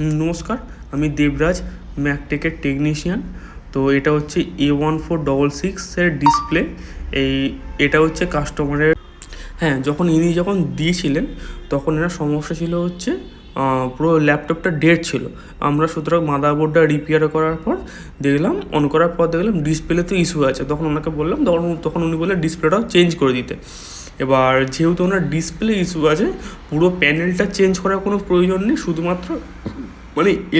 নমস্কার, আমি দেবরাজ, ম্যাকটেকের টেকনিশিয়ান। তো এটা হচ্ছে A1466-এর ডিসপ্লে। এটা হচ্ছে কাস্টমারের। হ্যাঁ, যখন দিয়েছিলেন তখন এর সমস্যা ছিল হচ্ছে পুরো ল্যাপটপটা ডেড ছিল। আমরা সুতরাং মাদারবোর্ডটা রিপেয়ার করার পর অন করার পর দেখলাম ডিসপ্লেতে ইস্যু আছে। তখন ওনাকে বললাম, তখন উনি বললেন ডিসপ্লেটাও চেঞ্জ করে দিতে। এবার যেহেতু ওনার ডিসপ্লে ইস্যু আছে, পুরো প্যানেলটা চেঞ্জ করার কোনো প্রয়োজন নেই, শুধুমাত্র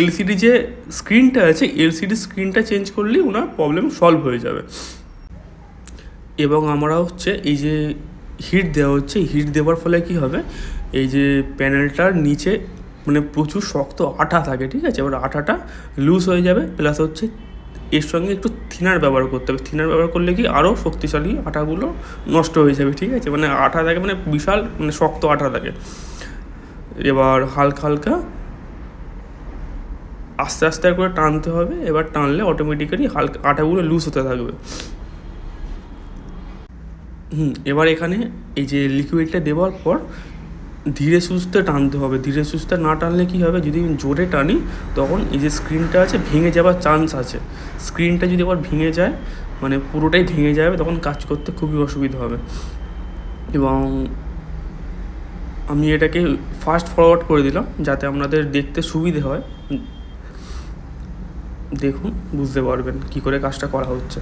এলসিডি যে স্ক্রিনটা আছে, এলসিডি স্ক্রিনটা চেঞ্জ করলেই ওনার প্রবলেম সলভ হয়ে যাবে। এবং আমরা হচ্ছে এই যে হিট দেওয়া হচ্ছে, হিট দেওয়ার ফলে কি হবে, এই যে প্যানেলটার নিচে প্রচুর শক্ত আঠা থাকে, ঠিক আছে। এবার আঠাটা লুজ হয়ে যাবে, প্লাস হচ্ছে এর সঙ্গে একটু থিনার ব্যবহার করতে হবে। থিনার ব্যবহার করলে কি আরও শক্তিশালী আঠাগুলো নষ্ট হয়ে যাবে, ঠিক আছে। আঠা থাকে, বিশাল শক্ত আঠা থাকে। এবার হালকা আস্তে আস্তে করে টানতে হবে। এবার টানলে অটোমেটিক্যালি হালকা আঠাগুলো লুজ হতে থাকবে। এবার এখানে এই যে লিকুইডটা দেওয়ার পর ধীরে সুস্থে টানতে হবে। ধীরে সুস্থে না টানলে কী হবে, যদি জোরে টানি তখন এই যে স্ক্রিনটা আছে ভেঙে যাওয়ার চান্স আছে। স্ক্রিনটা যদি আবার ভেঙে যায়, পুরোটাই ভেঙে যাবে, তখন কাজ করতে খুবই অসুবিধা হবে। এবং আমি এটাকে ফাস্ট ফরওয়ার্ড করে দিলাম যাতে আপনাদের দেখতে সুবিধে হয়। দেখুন, বুঝতে পারবেন কী করে কাজটা করা হচ্ছে।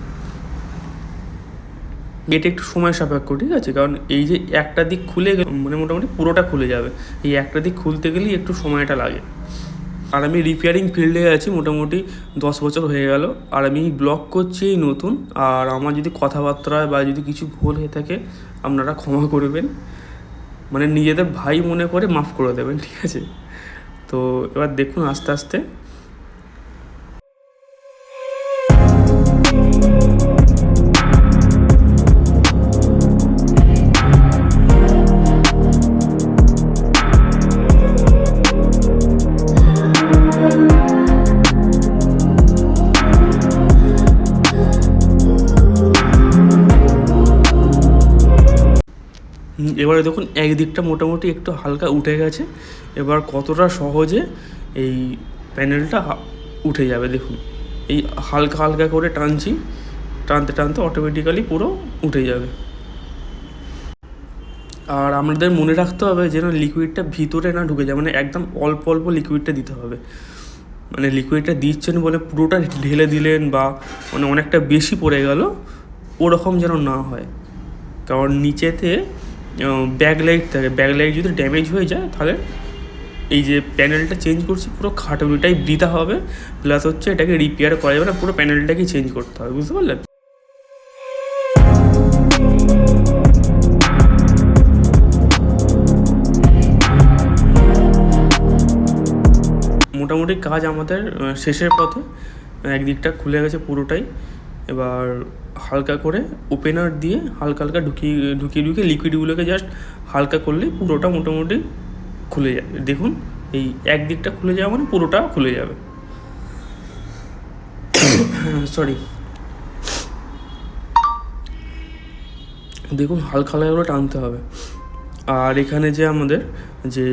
এটা একটু সময় সাপেক্ষ, ঠিক আছে, কারণ এই যে একটা দিক খুলে গেলে মোটামুটি পুরোটা খুলে যাবে। এই একটা দিক খুলতে গেলেই একটু সময়টা লাগে। আর আমি রিপেয়ারিং ফিল্ডে আছি মোটামুটি 10 বছর হয়ে গেল। আর আমি ব্লগ করছি এই নতুন। আর আমার যদি কথাবার্তায় বা যদি কিছু ভুল হয়ে থাকে, আপনারা ক্ষমা করবেন, নিজেদের ভাই মনে করে মাফ করে দেবেন, ঠিক আছে। তো এবার দেখুন আস্তে আস্তে এবারে দেখুন একদিকটা মোটামুটি একটু হালকা উঠে গেছে। এবার কতটা সহজে এই প্যানেলটা উঠে যাবে দেখুন। এই হালকা করে টানছি, টানতে অটোমেটিক্যালি পুরো উঠে যাবে। আর আমাদের মনে রাখতে হবে যেন লিকুইডটা ভিতরে না ঢুকে যায়, একদম অল্প লিকুইডটা দিতে হবে। লিকুইডটা দিচ্ছেন বলে পুরোটা ঢেলে দিলেন বা অনেকটা বেশি পড়ে গেল, ওরকম যেন না হয়। কারণ নিচেতে ব্যাকলাইট থাকে, ব্যাকলাইট যদি ড্যামেজ হয়ে যায় তাহলে এই যে প্যানেলটা চেঞ্জ করছি পুরো খাটুনিটাই বৃথা হবে, প্লাস হচ্ছে এটাকে রিপেয়ার করা যাবে না, পুরো প্যানেলটাকে চেঞ্জ করতে হবে, বুঝতে পারলেন। মোটামুটি কাজ আমাদের শেষের পথে। একদিকটা খুলে গেছে পুরোটাই। এবার হালকা করে ওপেনার দিয়ে হালকা ঢুকিয়ে লিকুইডগুলোকে জাস্ট হালকা করলেই পুরোটা মোটামুটি খুলে যাবে। দেখুন এই একদিকটা খুলে যাওয়া পুরোটা খুলে যাবে। সরি, দেখুন হালকা করে টানতে হবে। আর এখানে যে আমাদের যে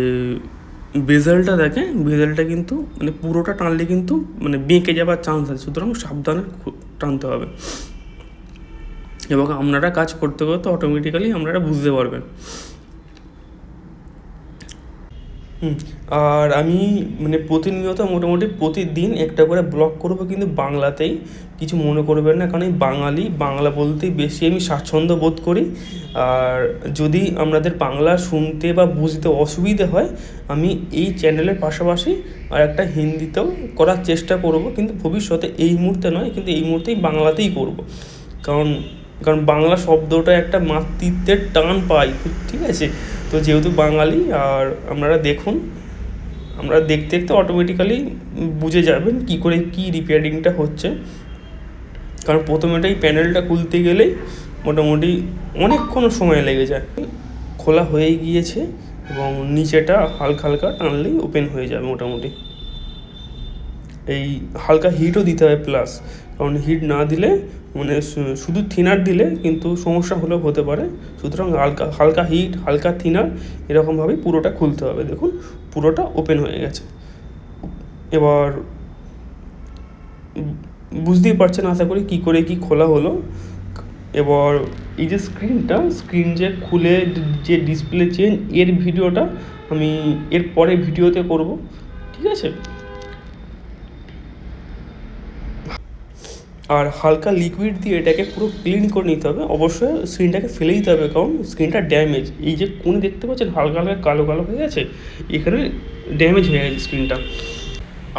বেজেলটা দেখে, বেজেলটা কিন্তু পুরোটা টানলে কিন্তু বেঁকে যাওয়ার চান্স আছে, সুতরাং সাবধানে টানতে হবে। এবং আপনারা কাজ করতে অটোমেটিক্যালি আপনারা বুঝতে পারবেন। আর আমি প্রতিনিয়ত মোটামুটি প্রতিদিন একটা করে ব্লগ করবো, কিন্তু বাংলাতেই। কিছু মনে করবেন না, কারণ এই বাংলা বলতেই বেশি আমি স্বাচ্ছন্দ্য বোধ করি। আর যদি আপনাদের বাংলা শুনতে বা বুঝতে অসুবিধে হয়, আমি এই চ্যানেলের পাশাপাশি আর একটা হিন্দিতেও করার চেষ্টা করব, কিন্তু ভবিষ্যতে, এই মুহূর্তে নয়, কিন্তু এই মুহূর্তেই বাংলাতেই করব। কারণ বাংলা শব্দটা একটা মাতৃত্বের টান পাই, ঠিক আছে। তো যেহেতু বাঙালি, আর আপনারা দেখুন, আমরা দেখতে অটোমেটিক্যালি বুঝে যাবেন কী করে কী রিপেয়ারিংটা হচ্ছে। কারণ প্রথমেটাই প্যানেলটা খুলতে গেলেই মোটামুটি অনেকক্ষণ সময় লেগে যায়। খোলা হয়ে গিয়েছে এবং নিচেটা হালকা টানলেই ওপেন হয়ে যাবে মোটামুটি। এই হালকা হিটও দিতে হবে, প্লাস কারণ হিট না দিলে শুধু থিনার দিলে কিন্তু সমস্যা হলেও হতে পারে। সুতরাং হালকা হিট, হালকা থিনার, এরকমভাবেই পুরোটা খুলতে হবে। দেখুন পুরোটা ওপেন হয়ে গেছে। এবার বুঝতেই পারছেন আশা করি কী করে কি খোলা হলো। এবার এই যে স্ক্রিন যে খুলে যে ডিসপ্লে চেঞ্জ, এর ভিডিওটা আমি এর পরে ভিডিওতে করব, ঠিক আছে। আর হালকা লিকুইড দিয়ে এটাকে পুরো ক্লিন করে নিতে হবে, অবশ্যই স্ক্রিনটাকে ফেলে দিতে হবে, কারণ স্ক্রিনটা ড্যামেজ। এই যে কোণে দেখতে পাচ্ছেন হালকা হালকা কালো কালো হয়ে গেছে, এখানে ড্যামেজ হয়ে গেছে স্ক্রিনটা।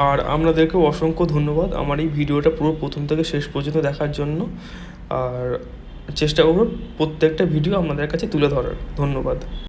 আর আপনাদেরকেও অসংখ্য ধন্যবাদ আমার এই ভিডিওটা পুরো প্রথম থেকে শেষ পর্যন্ত দেখার জন্য। আর চেষ্টা করব প্রত্যেকটা ভিডিও আপনাদের কাছে তুলে ধরার। ধন্যবাদ।